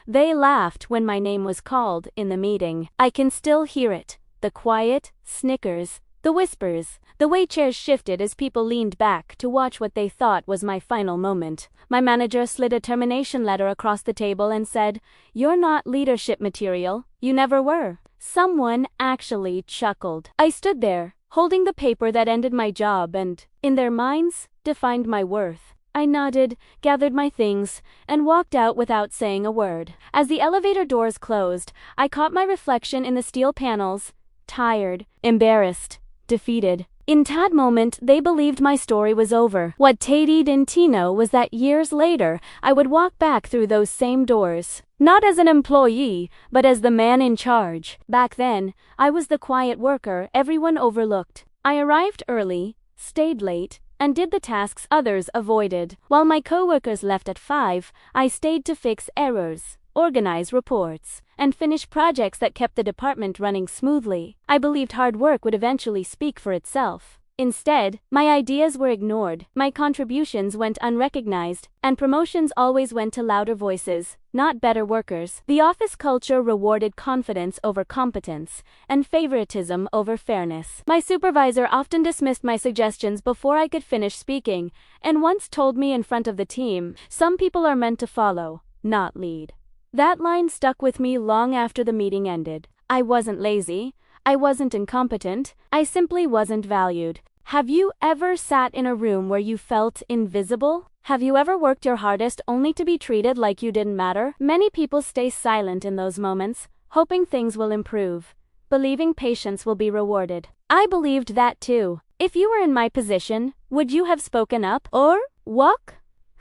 They laughed when my name was called in the meeting. I can still hear it. The quiet snickers, the whispers, the way chairs shifted as people leaned back to watch what they thought was my final moment. My manager slid a termination letter across the table and said, "You're not leadership material. You never were." Someone actually chuckled. I stood there, holding the paper that ended my job and, in their minds, defined my worth. I nodded, gathered my things, and walked out without saying a word. As the elevator doors closed, I caught my reflection in the steel panels, tired, embarrassed, defeated. In that moment, they believed my story was over. What they didn't know was that years later, I would walk back through those same doors. Not as an employee, but as the man in charge. Back then, I was the quiet worker everyone overlooked. I arrived early, stayed late, and did the tasks others avoided. While my coworkers left at 5, I stayed to fix errors, organize reports, and finish projects that kept the department running smoothly. I believed hard work would eventually speak for itself. Instead, my ideas were ignored, my contributions went unrecognized, and promotions always went to louder voices, not better workers. The office culture rewarded confidence over competence, and favoritism over fairness. My supervisor often dismissed my suggestions before I could finish speaking, and once told me in front of the team, "Some people are meant to follow, not lead." That line stuck with me long after the meeting ended. I wasn't lazy. I wasn't incompetent. I simply wasn't valued. Have you ever sat in a room where you felt invisible? Have you ever worked your hardest only to be treated like you didn't matter? Many people stay silent in those moments, hoping things will improve, believing patience will be rewarded. I believed that too. If you were in my position, would you have spoken up or walk?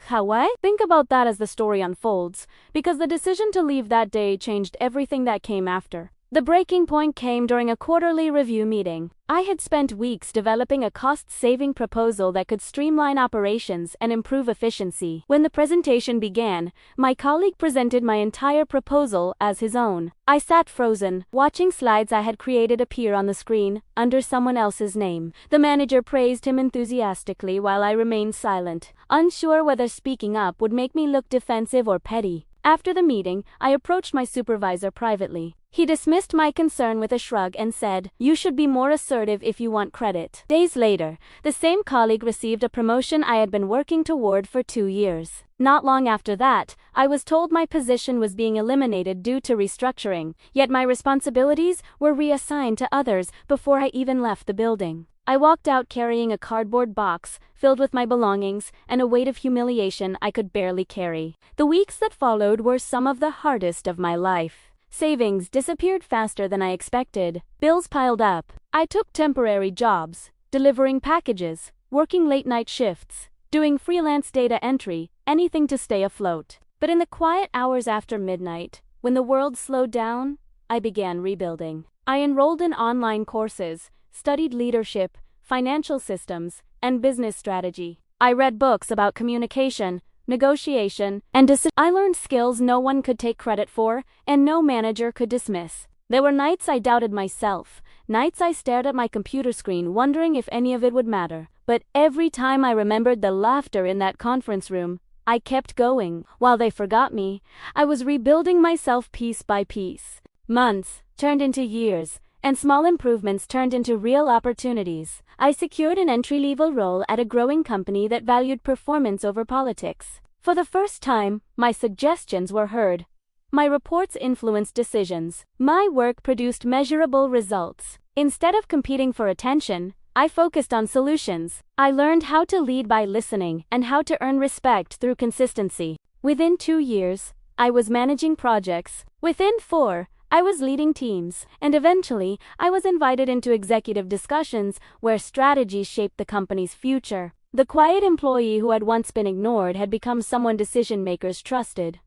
How? Think about that as the story unfolds, because the decision to leave that day changed everything that came after. The breaking point came during a quarterly review meeting. I had spent weeks developing a cost-saving proposal that could streamline operations and improve efficiency. When the presentation began, my colleague presented my entire proposal as his own. I sat frozen, watching slides I had created appear on the screen, under someone else's name. The manager praised him enthusiastically while I remained silent, unsure whether speaking up would make me look defensive or petty. After the meeting, I approached my supervisor privately. He dismissed my concern with a shrug and said, "You should be more assertive if you want credit." Days later, the same colleague received a promotion I had been working toward for 2 years. Not long after that, I was told my position was being eliminated due to restructuring, yet my responsibilities were reassigned to others before I even left the building. I walked out carrying a cardboard box filled with my belongings and a weight of humiliation I could barely carry. The weeks that followed were some of the hardest of my life. Savings disappeared faster than I expected. Bills piled up. I took temporary jobs, delivering packages, working late-night shifts, doing freelance data entry, anything to stay afloat. But in the quiet hours after midnight, when the world slowed down, I began rebuilding. I enrolled in online courses, studied leadership, financial systems, and business strategy. I read books about communication, negotiation, and I learned skills no one could take credit for, and no manager could dismiss. There were nights I doubted myself, nights I stared at my computer screen wondering if any of it would matter. But every time I remembered the laughter in that conference room, I kept going. While they forgot me, I was rebuilding myself piece by piece. Months turned into years, and small improvements turned into real opportunities. I secured an entry-level role at a growing company that valued performance over politics. For the first time, my suggestions were heard. My reports influenced decisions. My work produced measurable results. Instead of competing for attention, I focused on solutions. I learned how to lead by listening and how to earn respect through consistency. Within 2 years, I was managing projects. Within 4, I was leading teams, and eventually, I was invited into executive discussions where strategy shaped the company's future. The quiet employee who had once been ignored had become someone decision-makers trusted.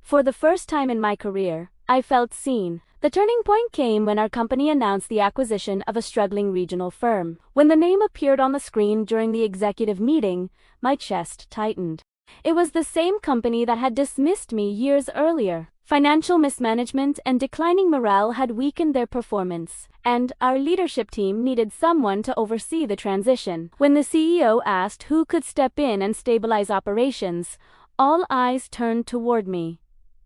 For the first time in my career, I felt seen. The turning point came when our company announced the acquisition of a struggling regional firm. When the name appeared on the screen during the executive meeting, my chest tightened. It was the same company that had dismissed me years earlier. Financial mismanagement and declining morale had weakened their performance, and our leadership team needed someone to oversee the transition. When the CEO asked who could step in and stabilize operations, all eyes turned toward me.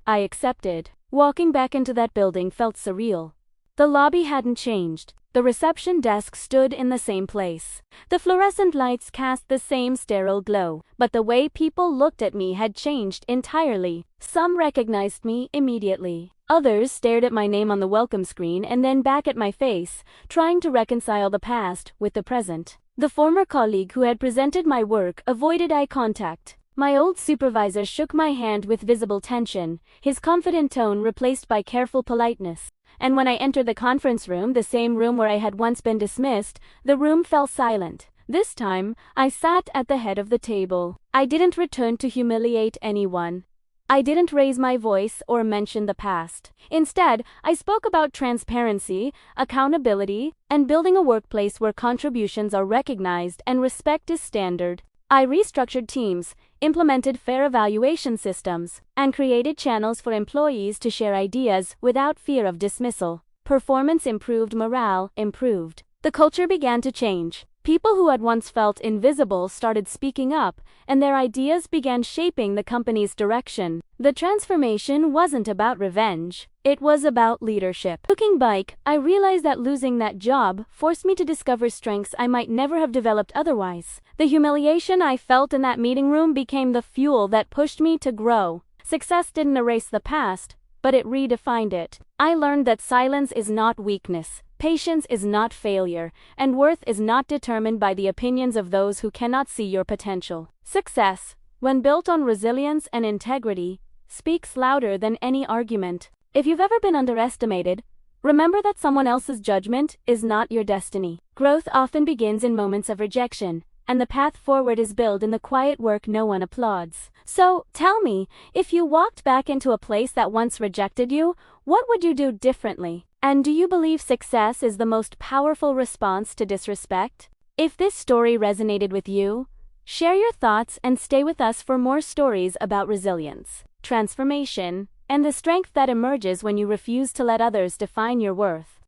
I accepted. Walking back into that building felt surreal. The lobby hadn't changed. The reception desk stood in the same place. The fluorescent lights cast the same sterile glow, but the way people looked at me had changed entirely. Some recognized me immediately. Others stared at my name on the welcome screen and then back at my face, trying to reconcile the past with the present. The former colleague who had presented my work avoided eye contact. My old supervisor shook my hand with visible tension, his confident tone replaced by careful politeness. And when I entered the conference room, the same room where I had once been dismissed, the room fell silent. This time, I sat at the head of the table. I didn't return to humiliate anyone. I didn't raise my voice or mention the past. Instead, I spoke about transparency, accountability, and building a workplace where contributions are recognized and respect is standard. I restructured teams, implemented fair evaluation systems, and created channels for employees to share ideas without fear of dismissal. Performance improved, morale improved. The culture began to change. People who had once felt invisible started speaking up, and their ideas began shaping the company's direction. The transformation wasn't about revenge. It was about leadership. Looking back, I realized that losing that job forced me to discover strengths I might never have developed otherwise. The humiliation I felt in that meeting room became the fuel that pushed me to grow. Success didn't erase the past, but it redefined it. I learned that silence is not weakness. Patience is not failure, and worth is not determined by the opinions of those who cannot see your potential. Success, when built on resilience and integrity, speaks louder than any argument. If you've ever been underestimated, remember that someone else's judgment is not your destiny. Growth often begins in moments of rejection, and the path forward is built in the quiet work no one applauds. So, tell me, if you walked back into a place that once rejected you, what would you do differently? And do you believe success is the most powerful response to disrespect? If this story resonated with you, share your thoughts and stay with us for more stories about resilience, transformation, and the strength that emerges when you refuse to let others define your worth.